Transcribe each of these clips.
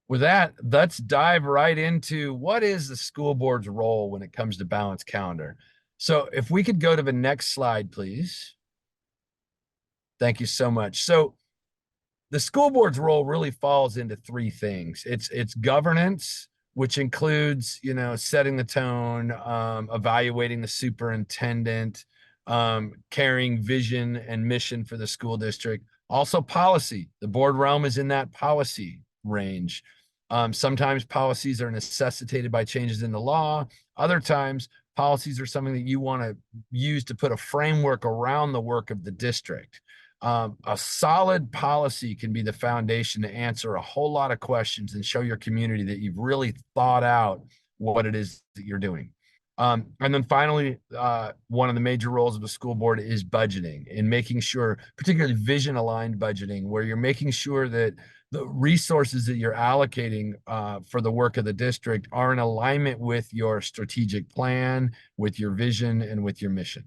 With that, let's dive right into what is the school board's role when it comes to balanced calendar. So if we could go to the next slide, please. Thank you so much. So the school board's role really falls into three things. It's governance, which includes, setting the tone, evaluating the superintendent, carrying vision and mission for the school district. Also policy. The board realm is in that policy range. Sometimes policies are necessitated by changes in the law. Other times, policies are something that you want to use to put a framework around the work of the district. A solid policy can be the foundation to answer a whole lot of questions and show your community that you've really thought out what it is that you're doing. And then finally, one of the major roles of the school board is budgeting and making sure, particularly vision aligned budgeting, where you're making sure that the resources that you're allocating for the work of the district are in alignment with your strategic plan, with your vision, and with your mission.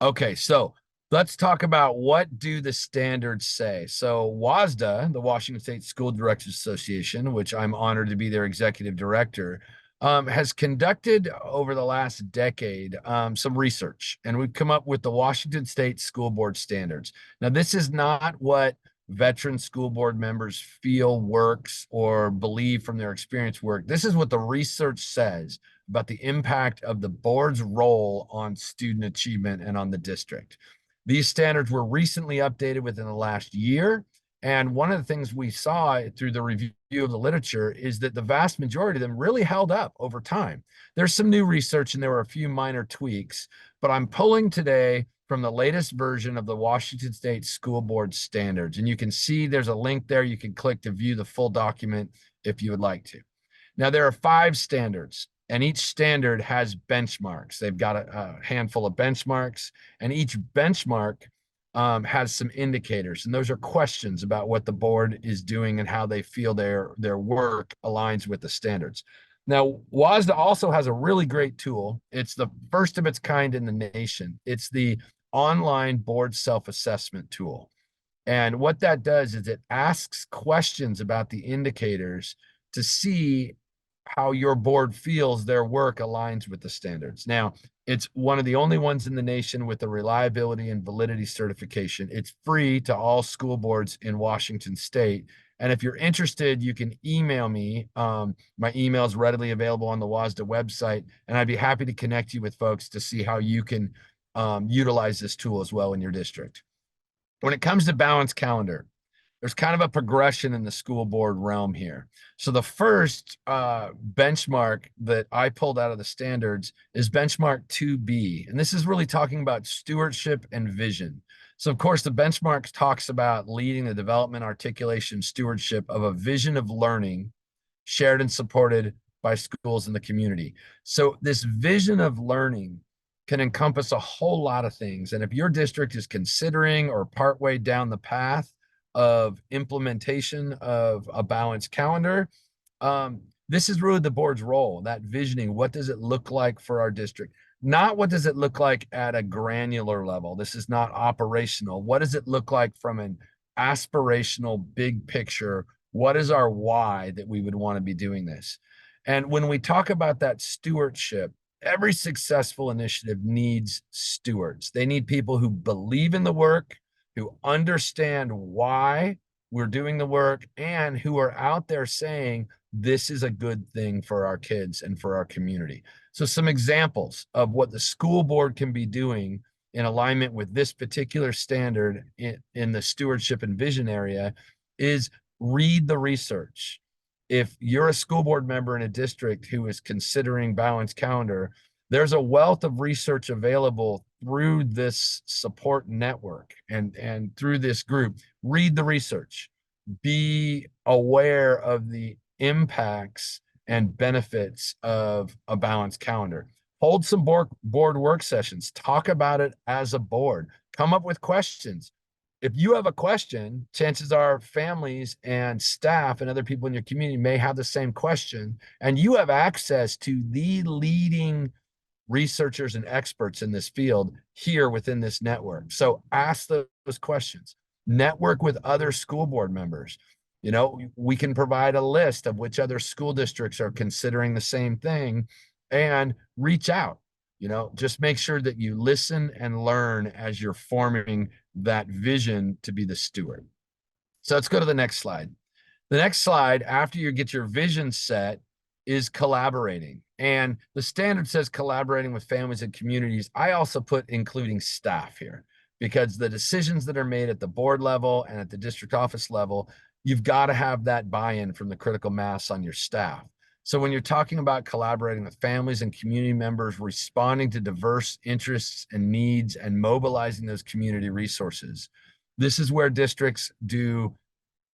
Okay, so let's talk about what do the standards say. So WSDA, the Washington State School Directors Association, which I'm honored to be their executive director, has conducted over the last decade some research, and we've come up with the Washington State School Board Standards. Now, this is not what veteran school board members feel works or believe from their experience work. This is what the research says about the impact of the board's role on student achievement and on the district. These standards were recently updated within the last year. And one of the things we saw through the review of the literature is that the vast majority of them really held up over time. There's some new research and there were a few minor tweaks, but I'm pulling today from the latest version of the Washington State School Board Standards. And you can see there's a link there. You can click to view the full document if you would like to. Now, there are 5 standards, and each standard has benchmarks. They've got a handful of benchmarks, and each benchmark has some indicators, and those are questions about what the board is doing and how they feel their work aligns with the standards. Now, WSDA also has a really great tool. It's the first of its kind in the nation. It's the online board self-assessment tool. And what that does is it asks questions about the indicators to see how your board feels their work aligns with the standards. Now, it's one of the only ones in the nation with the reliability and validity certification. It's free to all school boards in Washington State. And if you're interested, you can email me. My email is readily available on the WSDA website, and I'd be happy to connect you with folks to see how you can utilize this tool as well in your district. When it comes to balanced calendar, there's kind of a progression in the school board realm here. So the first benchmark that I pulled out of the standards is benchmark 2B. And this is really talking about stewardship and vision. So of course, the benchmark talks about leading the development, articulation, stewardship of a vision of learning shared and supported by schools in the community. So this vision of learning can encompass a whole lot of things. And if your district is considering or partway down the path of implementation of a balanced calendar, this is really the board's role, that visioning. What does it look like for our district? Not what does it look like at a granular level. This is not operational. What does it look like from an aspirational big picture? What is our why that we would want to be doing this? And when we talk about that stewardship, every successful initiative needs stewards. They need people who believe in the work, who understand why we're doing the work, and who are out there saying, this is a good thing for our kids and for our community. So some examples of what the school board can be doing in alignment with this particular standard in the stewardship and vision area is read the research. If you're a school board member in a district who is considering balanced calendar, there's a wealth of research available through this support network and through this group. Read the research. Be aware of the impacts and benefits of a balanced calendar. Hold some board work sessions. Talk about it as a board. Come up with questions. If you have a question, chances are families and staff and other people in your community may have the same question, and you have access to the leading researchers and experts in this field here within this network. So ask those questions. Network with other school board members. We can provide a list of which other school districts are considering the same thing and reach out. Just make sure that you listen and learn as you're forming that vision to be the steward. So let's go to the next slide. The next slide, after you get your vision set, is collaborating. And the standard says collaborating with families and communities. I also put including staff here, because the decisions that are made at the board level and at the district office level, you've got to have that buy-in from the critical mass on your staff. So when you're talking about collaborating with families and community members, responding to diverse interests and needs and mobilizing those community resources, this is where districts do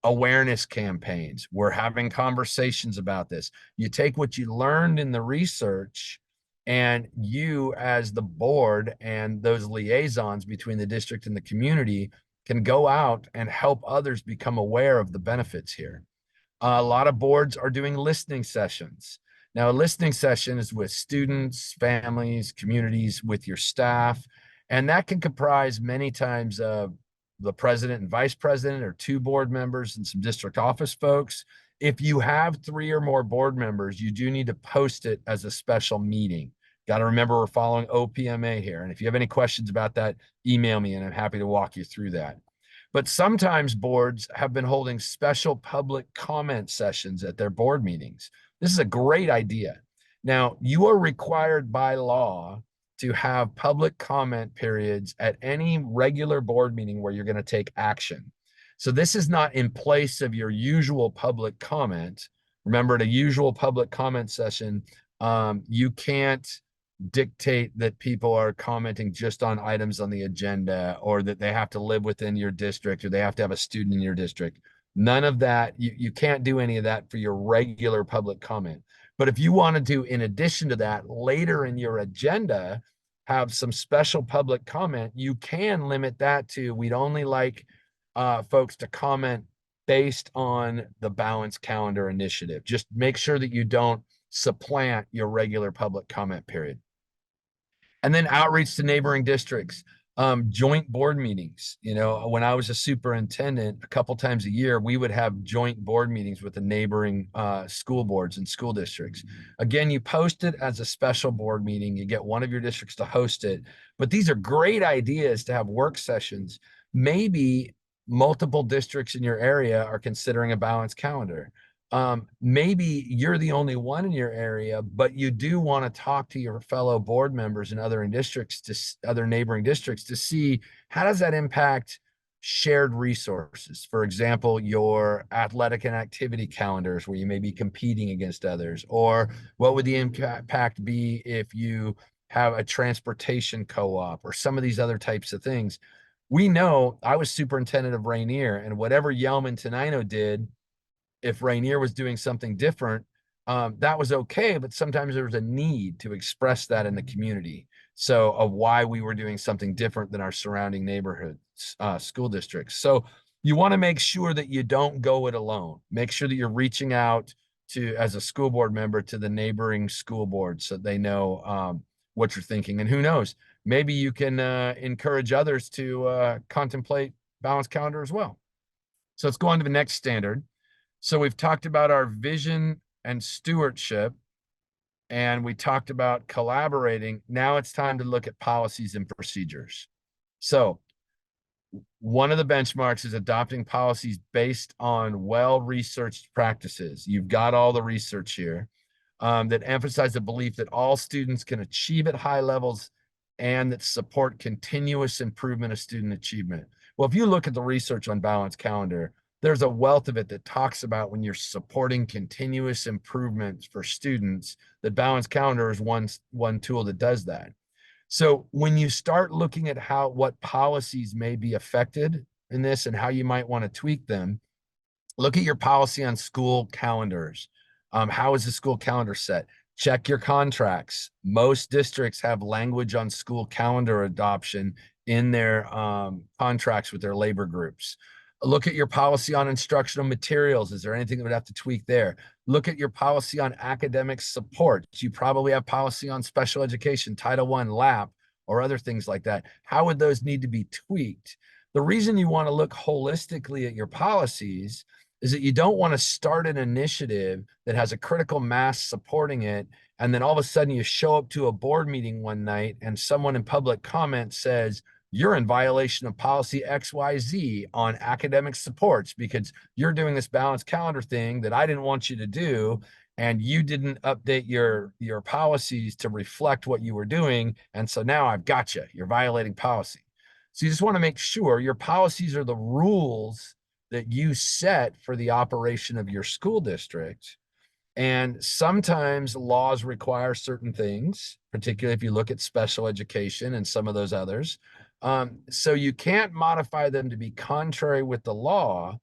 awareness campaigns. We're having conversations about this. You take what you learned in the research, and you, as the board and those liaisons between the district and the community, can go out and help others become aware of the benefits here. A lot of boards are doing listening sessions. Now, a listening session is with students, families, communities, with your staff, and that can comprise many times the president and vice president, or two board members and some district office folks. If you have 3 or more board members, you do need to post it as a special meeting. Got to remember, we're following OPMA here. And if you have any questions about that, email me and I'm happy to walk you through that. But sometimes boards have been holding special public comment sessions at their board meetings. This is a great idea. Now, you are required by law to have public comment periods at any regular board meeting where you're going to take action. So this is not in place of your usual public comment. Remember, at a usual public comment session, you can't dictate that people are commenting just on items on the agenda, or that they have to live within your district, or they have to have a student in your district. None of that. You can't do any of that for your regular public comment. But if you wanted to, in addition to that, later in your agenda, have some special public comment, you can limit that to, we'd only like folks to comment based on the balanced calendar initiative. Just make sure that you don't supplant your regular public comment period. And then outreach to neighboring districts, joint board meetings. When I was a superintendent, a couple times a year, we would have joint board meetings with the neighboring school boards and school districts. Again, you post it as a special board meeting. You get one of your districts to host it. But these are great ideas to have work sessions. Maybe multiple districts in your area are considering a balanced calendar. Maybe you're the only one in your area, but you do want to talk to your fellow board members and other neighboring districts to see how does that impact shared resources. For example, your athletic and activity calendars where you may be competing against others, or what would the impact be if you have a transportation co-op, or some of these other types of things. We know, I was superintendent of Rainier, and whatever Yelman Tenino did, if Rainier was doing something different, that was okay, but sometimes there was a need to express that in the community. So of why we were doing something different than our surrounding neighborhoods, school districts. So you want to make sure that you don't go it alone. Make sure that you're reaching out to, as a school board member, to the neighboring school boards so they know what you're thinking. And who knows, maybe you can encourage others to contemplate balanced calendar as well. So let's go on to the next standard. So we've talked about our vision and stewardship, and we talked about collaborating. Now it's time to look at policies and procedures. So one of the benchmarks is adopting policies based on well-researched practices. You've got all the research here that emphasize the belief that all students can achieve at high levels and that support continuous improvement of student achievement. Well, if you look at the research on balanced calendar, there's a wealth of it that talks about when you're supporting continuous improvements for students, that balanced calendar is one tool that does that. So when you start looking at what policies may be affected in this and how you might want to tweak them, look at your policy on school calendars. How is the school calendar set? Check your contracts. Most districts have language on school calendar adoption in their contracts with their labor groups. Look at your policy on instructional materials. Is there anything that would have to tweak there? Look at your policy on academic support. You probably have policy on special education, Title I, LAP, or other things like that. How would those need to be tweaked? The reason you want to look holistically at your policies is that you don't want to start an initiative that has a critical mass supporting it. And then all of a sudden you show up to a board meeting one night and someone in public comment says, you're in violation of policy XYZ on academic supports because you're doing this balanced calendar thing that I didn't want you to do. And you didn't update your policies to reflect what you were doing. And so now I've got you. You're violating policy. So you just want to make sure your policies are the rules that you set for the operation of your school district. And sometimes laws require certain things, particularly if you look at special education and some of those others. So you can't modify them to be contrary with the law,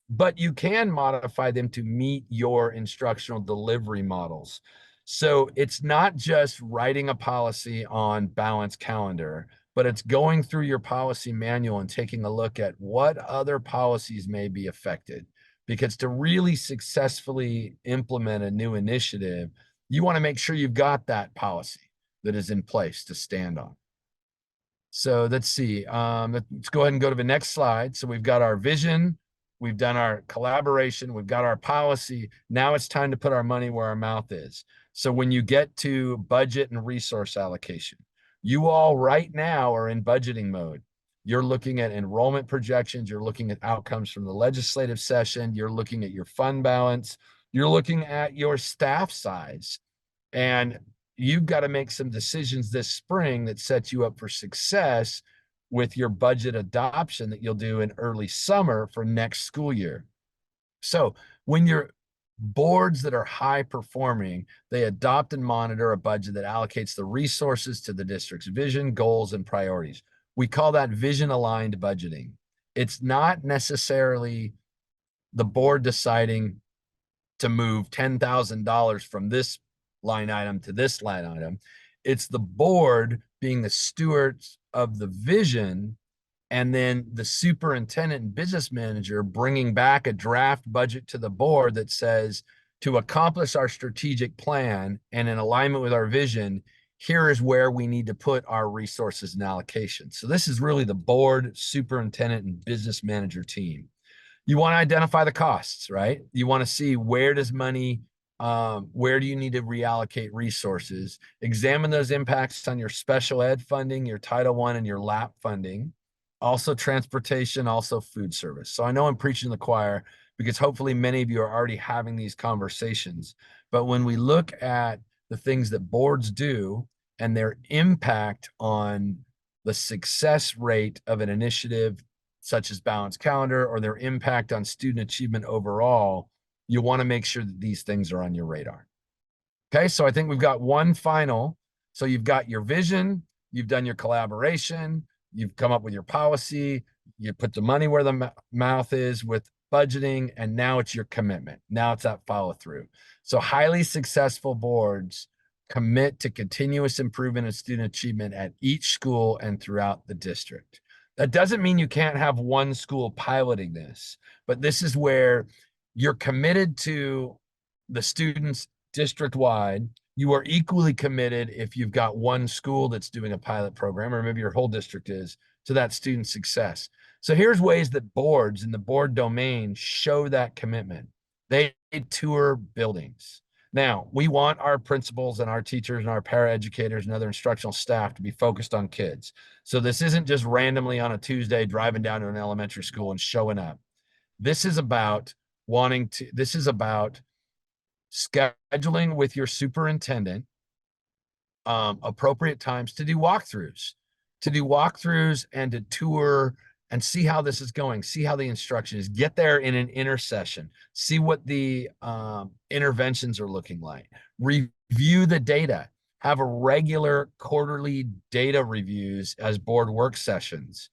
but you can modify them to meet your instructional delivery models. So it's not just writing a policy on balanced calendar, but it's going through your policy manual and taking a look at what other policies may be affected. Because to really successfully implement a new initiative, you want to make sure you've got that policy that is in place to stand on. So let's see. Let's go ahead and go to the next slide. So we've got our vision, we've done our collaboration, we've got our policy. Now it's time to put our money where our mouth is. So when you get to budget and resource allocation, you all right now are in budgeting mode. You're looking at enrollment projections, you're looking at outcomes from the legislative session, you're looking at your fund balance, you're looking at your staff size. And you've got to make some decisions this spring that set you up for success with your budget adoption that you'll do in early summer for next school year. So when you're boards that are high performing, they adopt and monitor a budget that allocates the resources to the district's vision, goals, and priorities. We call that vision aligned budgeting. It's not necessarily the board deciding to move $10,000 from this line item to this line item. It's the board being the stewards of the vision, and then the superintendent and business manager bringing back a draft budget to the board that says, to accomplish our strategic plan and in alignment with our vision, here is where we need to put our resources and allocation. So this is really the board, superintendent, and business manager team. You want to identify the costs, right? You want to see where does money, where do you need to reallocate resources? Examine those impacts on your special ed funding, your Title I, and your LAP funding. Also transportation, also food service. So I know I'm preaching the choir because hopefully many of you are already having these conversations. But when we look at the things that boards do and their impact on the success rate of an initiative such as balanced calendar or their impact on student achievement overall, you want to make sure that these things are on your radar. Okay, so I think we've got one final. So you've got your vision, you've done your collaboration, you've come up with your policy, you put the money where the mouth is with budgeting, and now it's your commitment. Now it's that follow through. So highly successful boards commit to continuous improvement in student achievement at each school and throughout the district. That doesn't mean you can't have one school piloting this, but this is where you're committed to the students district-wide. You are equally committed if you've got one school that's doing a pilot program, or maybe your whole district is, to that student success. So here's ways that boards in the board domain show that commitment. They tour buildings. Now, we want our principals and our teachers and our paraeducators and other instructional staff to be focused on kids. So this isn't just randomly on a Tuesday driving down to an elementary school and showing up. This is about scheduling with your superintendent appropriate times to do walkthroughs and to tour and see how this is going, see how the instruction is, get there in an intercession, see what the interventions are looking like, review the data, have a regular quarterly data reviews as board work sessions,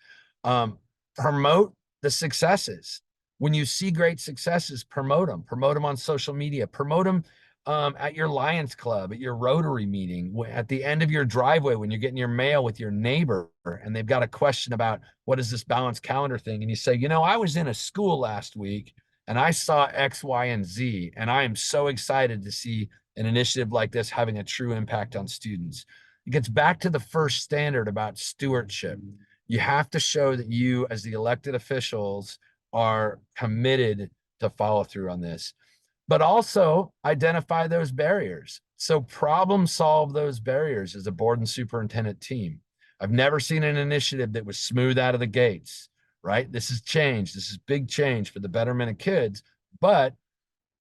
promote the successes. When you see great successes, promote them on social media, promote them at your Lions Club, at your Rotary meeting, at the end of your driveway when you're getting your mail with your neighbor and they've got a question about what is this balanced calendar thing, and you say, you know, I was in a school last week and I saw X, Y, and Z, and I am so excited to see an initiative like this having a true impact on students. It gets back to the first standard about stewardship. You have to show that you, as the elected officials, are committed to follow through on this, but also identify those barriers. So problem solve those barriers as a board and superintendent team. I've never seen an initiative that was smooth out of the gates, right? This is change. This is big change for the betterment of kids. But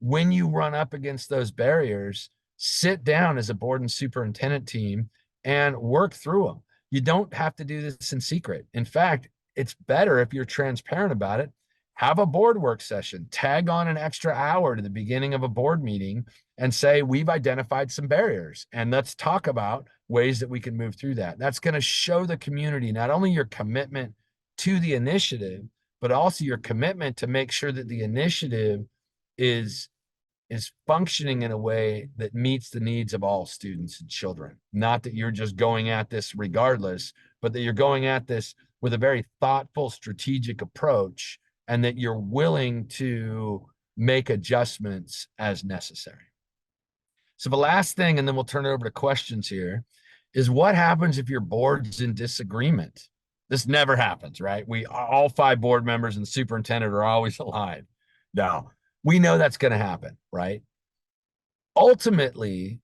when you run up against those barriers, sit down as a board and superintendent team and work through them. You don't have to do this in secret. In fact, it's better if you're transparent about it. Have a board work session, tag on an extra hour to the beginning of a board meeting and say, we've identified some barriers and let's talk about ways that we can move through that. That's going to show the community not only your commitment to the initiative, but also your commitment to make sure that the initiative is functioning in a way that meets the needs of all students and children. Not that you're just going at this regardless, but that you're going at this with a very thoughtful, strategic approach, and that you're willing to make adjustments as necessary. So the last thing, and then we'll turn it over to questions here, is what happens if your board's in disagreement? This never happens, right? We all 5 board members and the superintendent are always aligned. No, we know that's going to happen, right? Ultimately,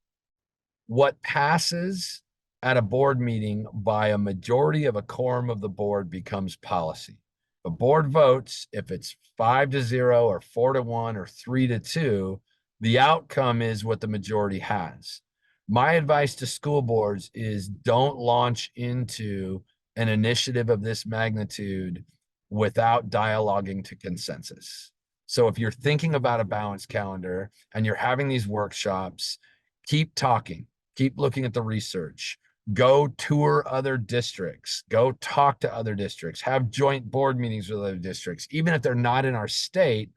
what passes at a board meeting by a majority of a quorum of the board becomes policy. The board votes, if it's 5-0 or 4-1 or 3-2, the outcome is what the majority has. My advice to school boards is don't launch into an initiative of this magnitude without dialoguing to consensus. So if you're thinking about a balanced calendar and you're having these workshops, keep talking, keep looking at the research, go tour other districts, go talk to other districts, have joint board meetings with other districts. Even if they're not in our state,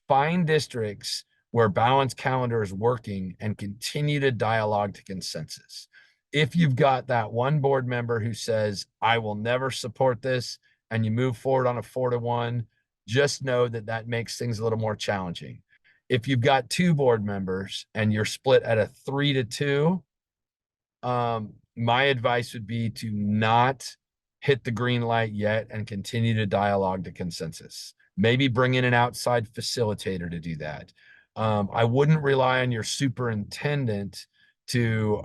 find districts where balanced calendar is working and continue to dialogue to consensus. If you've got that one board member who says, I will never support this, and you move forward on a 4-1, just know that that makes things a little more challenging. If you've got 2 board members and you're split at a 3-2, my advice would be to not hit the green light yet and continue to dialogue to consensus. Maybe bring in an outside facilitator to do that. I wouldn't rely on your superintendent to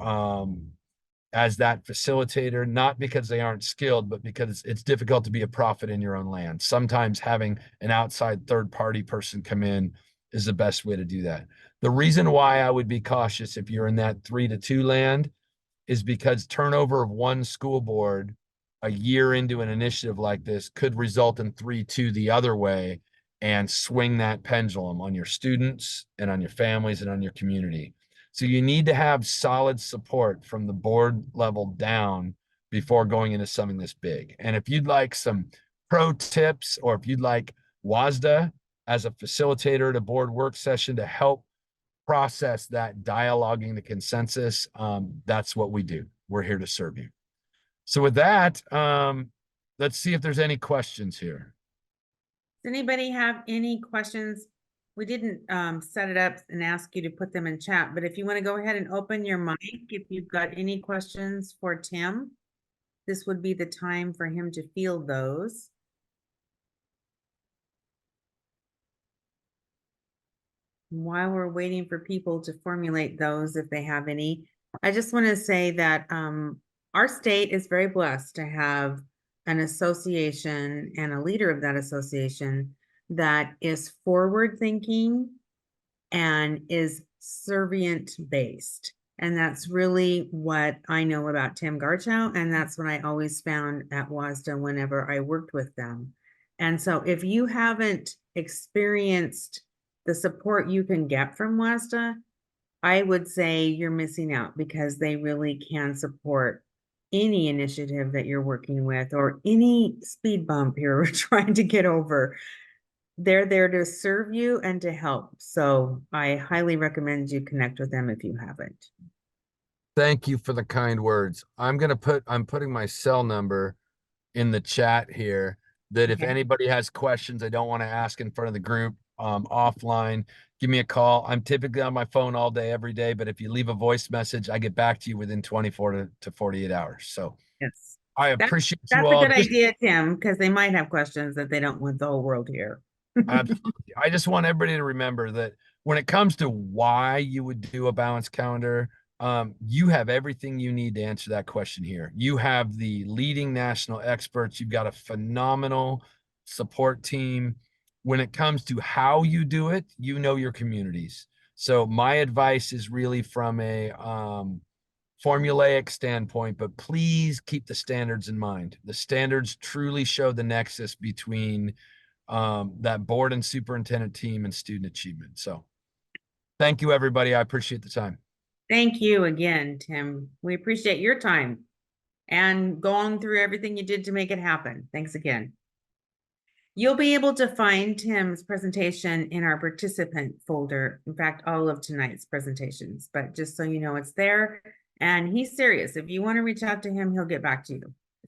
as that facilitator, not because they aren't skilled, but because it's difficult to be a prophet in your own land. Sometimes having an outside third-party person come in is the best way to do that. The reason why I would be cautious if you're in that 3-2 land is because turnover of one school board a year into an initiative like this could result in 3-2 the other way and swing that pendulum on your students and on your families and on your community. So you need to have solid support from the board level down before going into something this big. And if you'd like some pro tips, or if you'd like WSSDA as a facilitator at a board work session to help process that dialoguing the consensus, that's what we do. We're here to serve you. So with that, let's see if there's any questions here. Does anybody have any questions? We didn't set it up and ask you to put them in chat, but if you want to go ahead and open your mic, if you've got any questions for Tim, this would be the time for him to field those. While we're waiting for people to formulate those, if they have any, I just want to say that our state is very blessed to have an association and a leader of that association that is forward thinking and is servient based. And that's really what I know about Tim Garchow. And that's what I always found at WSSDA whenever I worked with them. And so if you haven't experienced the support you can get from WSSDA, I would say you're missing out, because they really can support any initiative that you're working with or any speed bump you're trying to get over. They're there to serve you and to help. So I highly recommend you connect with them if you haven't. Thank you for the kind words. I'm putting my cell number in the chat here, that if anybody has questions I don't want to ask in front of the group, offline, give me a call. I'm typically on my phone all day, every day, but if you leave a voice message, I get back to you within 24 to 48 hours. So yes, I appreciate you that's all. a good idea, Tim, because they might have questions that they don't want the whole world to hear. Absolutely. I just want everybody to remember that when it comes to why you would do a balanced calendar, you have everything you need to answer that question here. You have the leading national experts. You've got a phenomenal support team. When it comes to how you do it, you know your communities. So my advice is really from a formulaic standpoint, but please keep the standards in mind. The standards truly show the nexus between that board and superintendent team and student achievement. So thank you, everybody. I appreciate the time. Thank you again, Tim. We appreciate your time and going through everything you did to make it happen. Thanks again. You'll be able to find Tim's presentation in our participant folder. In fact, all of tonight's presentations, but just so you know, it's there and he's serious. If you want to reach out to him, he'll get back to you.